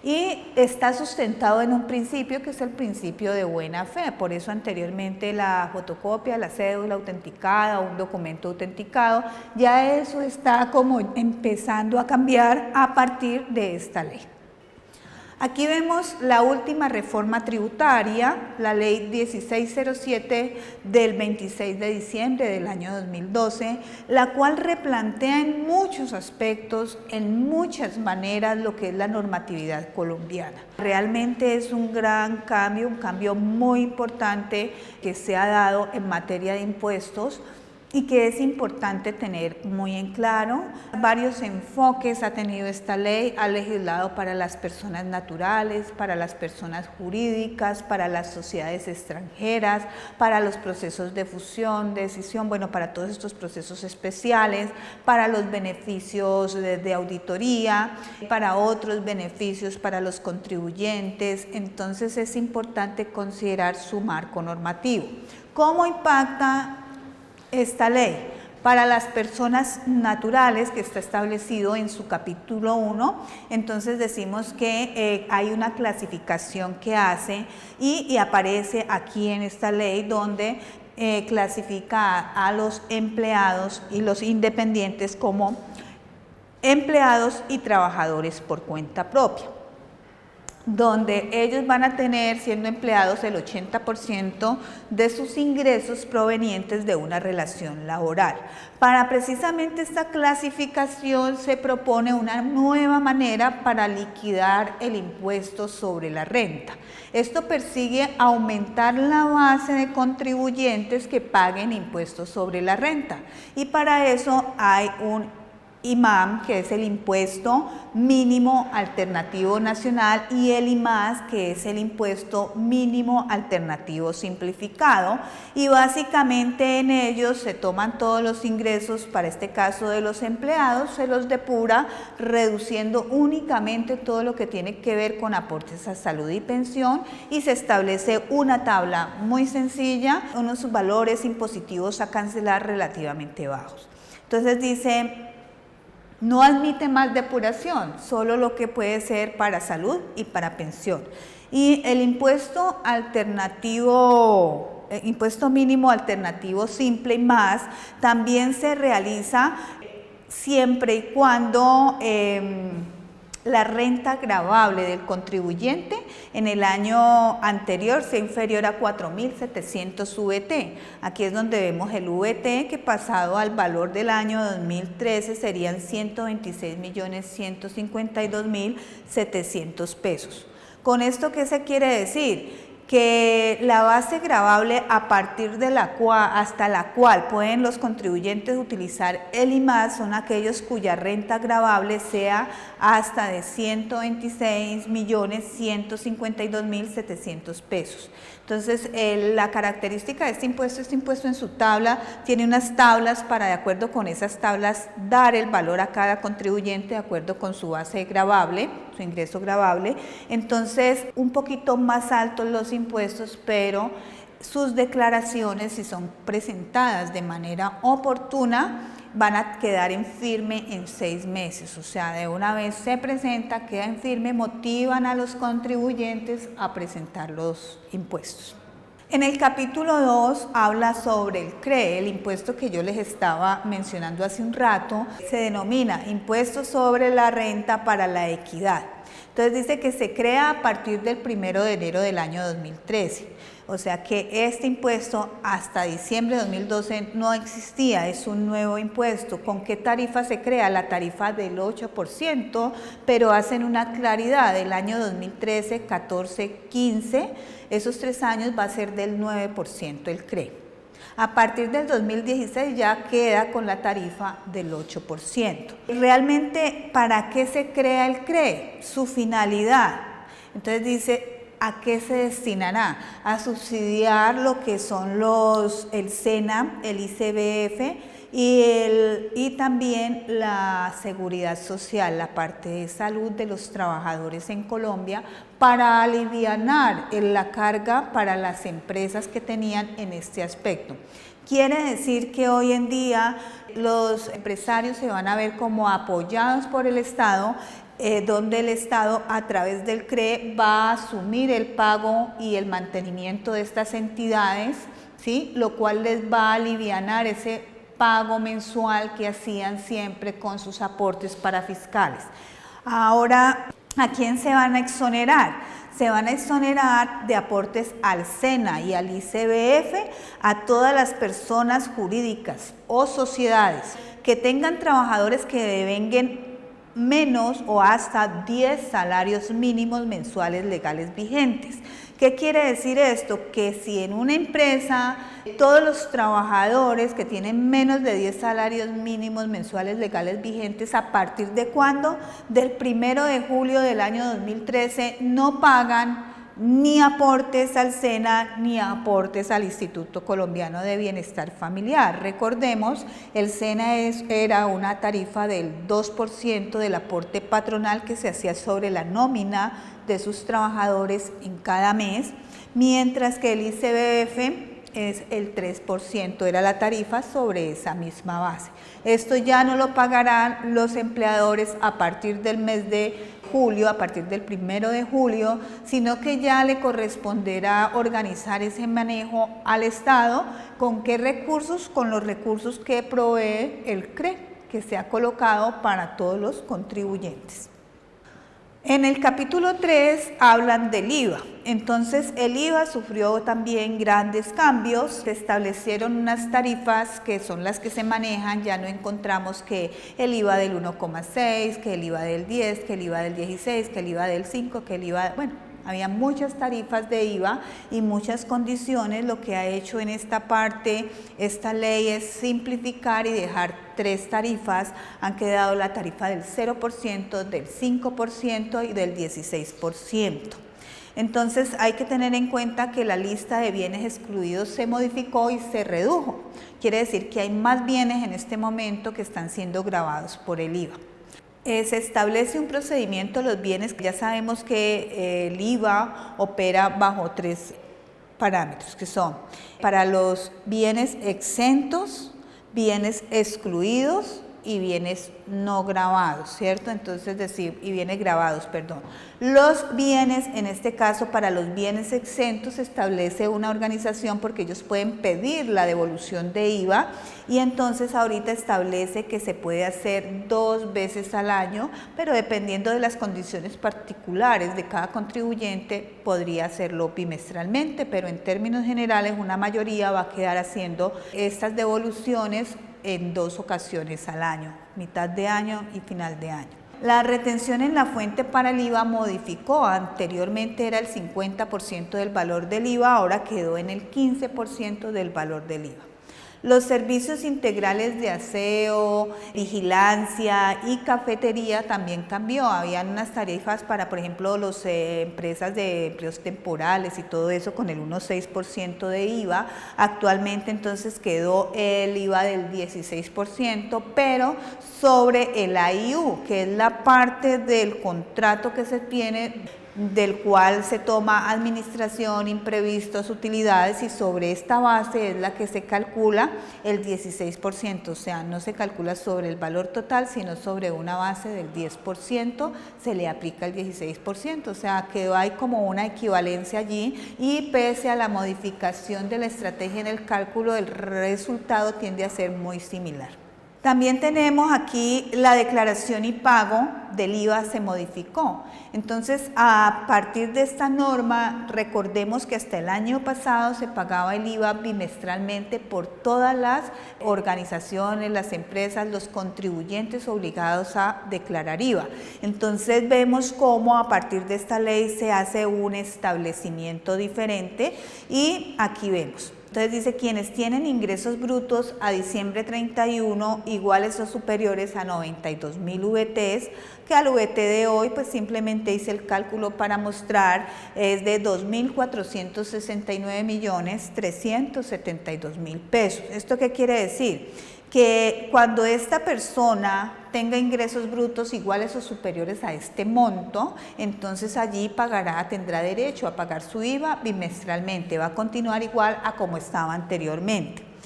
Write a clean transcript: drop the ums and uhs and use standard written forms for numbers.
Y está sustentado en un principio que es el principio de buena fe. Por eso anteriormente la fotocopia, la cédula autenticada, un documento autenticado, ya eso está como empezando a cambiar a partir de esta ley. Aquí vemos la última reforma tributaria, la ley 1607 del 26 de diciembre del año 2012, la cual replantea en muchos aspectos, en muchas maneras, lo que es la normatividad colombiana. Realmente es un gran cambio, un cambio muy importante que se ha dado en materia de impuestos, y que es importante tener muy en claro. Varios enfoques ha tenido esta ley, ha legislado para las personas naturales, para las personas jurídicas, para las sociedades extranjeras, para los procesos de fusión, de decisión, bueno, para todos estos procesos especiales, para los beneficios de auditoría, para otros beneficios para los contribuyentes. Entonces es importante considerar su marco normativo. ¿Cómo impacta esta ley? Para las personas naturales, que está establecido en su capítulo 1, entonces decimos que hay una clasificación que hace y aparece aquí en esta ley donde clasifica a los empleados y los independientes como empleados y trabajadores por cuenta propia, donde ellos van a tener, siendo empleados, el 80% de sus ingresos provenientes de una relación laboral. Para precisamente esta clasificación se propone una nueva manera para liquidar el impuesto sobre la renta. Esto persigue aumentar la base de contribuyentes que paguen impuestos sobre la renta, y para eso hay un IMAM, que es el impuesto mínimo alternativo nacional, y el IMAS, que es el impuesto mínimo alternativo simplificado, y básicamente en ellos se toman todos los ingresos, para este caso de los empleados, se los depura, reduciendo únicamente todo lo que tiene que ver con aportes a salud y pensión, y se establece una tabla muy sencilla, unos valores impositivos a cancelar relativamente bajos. Entonces dice: no admite más depuración, solo lo que puede ser para salud y para pensión. Y el impuesto alternativo, impuesto mínimo alternativo simple y más, también se realiza siempre y cuando la renta gravable del contribuyente en el año anterior sea inferior a 4.700 VT. Aquí es donde vemos el VT, que pasado al valor del año 2013 serían 126.152.700 pesos. ¿Con esto qué se quiere decir? Que la base gravable a partir de la cual, hasta la cual pueden los contribuyentes utilizar el IMAS, son aquellos cuya renta gravable sea hasta de 126.152.700 pesos. Entonces, la característica de este impuesto en su tabla tiene unas tablas para, de acuerdo con esas tablas, dar el valor a cada contribuyente de acuerdo con su base gravable, su ingreso gravable. Entonces, un poquito más altos los impuestos, pero sus declaraciones, si son presentadas de manera oportuna, van a quedar en firme en 6 meses, o sea, de una vez se presenta, queda en firme, motivan a los contribuyentes a presentar los impuestos. En el capítulo 2 habla sobre el CRE, el impuesto que yo les estaba mencionando hace un rato, se denomina Impuesto sobre la Renta para la Equidad. Entonces dice que se crea a partir del 1 de enero del año 2013. O sea que este impuesto hasta diciembre de 2012 no existía, es un nuevo impuesto. ¿Con qué tarifa se crea? La tarifa del 8%, pero hacen una claridad: el año 2013, 14, 15, esos 3 años va a ser del 9% el CRE. A partir del 2016 ya queda con la tarifa del 8%. Realmente, ¿para qué se crea el CRE? Su finalidad. Entonces dice: ¿a qué se destinará? A subsidiar lo que son el SENA, el ICBF y también la seguridad social, la parte de salud de los trabajadores en Colombia, para alivianar la carga para las empresas que tenían en este aspecto. Quiere decir que hoy en día los empresarios se van a ver como apoyados por el Estado donde el Estado a través del CRE va a asumir el pago y el mantenimiento de estas entidades, ¿sí? Lo cual les va a alivianar ese pago mensual que hacían siempre con sus aportes parafiscales. Ahora, ¿a quién se van a exonerar? Se van a exonerar de aportes al SENA y al ICBF a todas las personas jurídicas o sociedades que tengan trabajadores que devenguen menos o hasta 10 salarios mínimos mensuales legales vigentes. ¿Qué quiere decir esto? Que si en una empresa todos los trabajadores que tienen menos de 10 salarios mínimos mensuales legales vigentes, ¿a partir de cuándo? Del 1 de julio del año 2013 no pagan ni aportes al SENA ni aportes al Instituto Colombiano de Bienestar Familiar. Recordemos, el SENA era una tarifa del 2% del aporte patronal que se hacía sobre la nómina de sus trabajadores en cada mes, mientras que el ICBF es el 3%, era la tarifa sobre esa misma base. Esto ya no lo pagarán los empleadores a partir del mes de julio, a partir del 1 de julio, sino que ya le corresponderá organizar ese manejo al Estado. ¿Con qué recursos? Con los recursos que provee el CRE, que se ha colocado para todos los contribuyentes. En el capítulo 3 hablan del IVA. Entonces el IVA sufrió también grandes cambios, se establecieron unas tarifas que son las que se manejan, ya no encontramos que el IVA del 1,6, que el IVA del 10, que el IVA del 16, que el IVA del 5, que el IVA, bueno, había muchas tarifas de IVA y muchas condiciones. Lo que ha hecho en esta parte esta ley es simplificar y dejar 3 tarifas. Han quedado la tarifa del 0%, del 5% y del 16%. Entonces hay que tener en cuenta que la lista de bienes excluidos se modificó y se redujo. Quiere decir que hay más bienes en este momento que están siendo gravados por el IVA. Se establece un procedimiento de los bienes, ya sabemos que el IVA opera bajo 3 parámetros, que son para los bienes exentos, bienes excluidos y bienes no gravados, ¿cierto? Entonces, y bienes gravados, perdón. Los bienes, en este caso, para los bienes exentos se establece una organización porque ellos pueden pedir la devolución de IVA y entonces ahorita establece que se puede hacer 2 veces al año, pero dependiendo de las condiciones particulares de cada contribuyente podría hacerlo bimestralmente, pero en términos generales una mayoría va a quedar haciendo estas devoluciones en 2 ocasiones al año, mitad de año y final de año. La retención en la fuente para el IVA modificó, anteriormente era el 50% del valor del IVA, ahora quedó en el 15% del valor del IVA. Los servicios integrales de aseo, vigilancia y cafetería también cambió. Habían unas tarifas para, por ejemplo, las empresas de empleos temporales y todo eso con el 1,6% de IVA. Actualmente entonces quedó el IVA del 16%, pero sobre el AIU, que es la parte del contrato que se tiene, del cual se toma administración, imprevistos, utilidades, y sobre esta base es la que se calcula el 16%, o sea, no se calcula sobre el valor total, sino sobre una base del 10%, se le aplica el 16%, o sea, que hay como una equivalencia allí y pese a la modificación de la estrategia en el cálculo, el resultado tiende a ser muy similar. También tenemos aquí la declaración y pago del IVA se modificó. Entonces, a partir de esta norma, recordemos que hasta el año pasado se pagaba el IVA bimestralmente por todas las organizaciones, las empresas, los contribuyentes obligados a declarar IVA. Entonces, vemos cómo a partir de esta ley se hace un establecimiento diferente y aquí vemos. Entonces dice, quienes tienen ingresos brutos a diciembre 31 iguales o superiores a 92.000 VTs, que al VT de hoy pues simplemente hice el cálculo para mostrar, es de 2.469.372.000 pesos. ¿Esto qué quiere decir? Que cuando esta persona tenga ingresos brutos iguales o superiores a este monto, entonces allí tendrá derecho a pagar su IVA bimestralmente, va a continuar igual a como estaba anteriormente.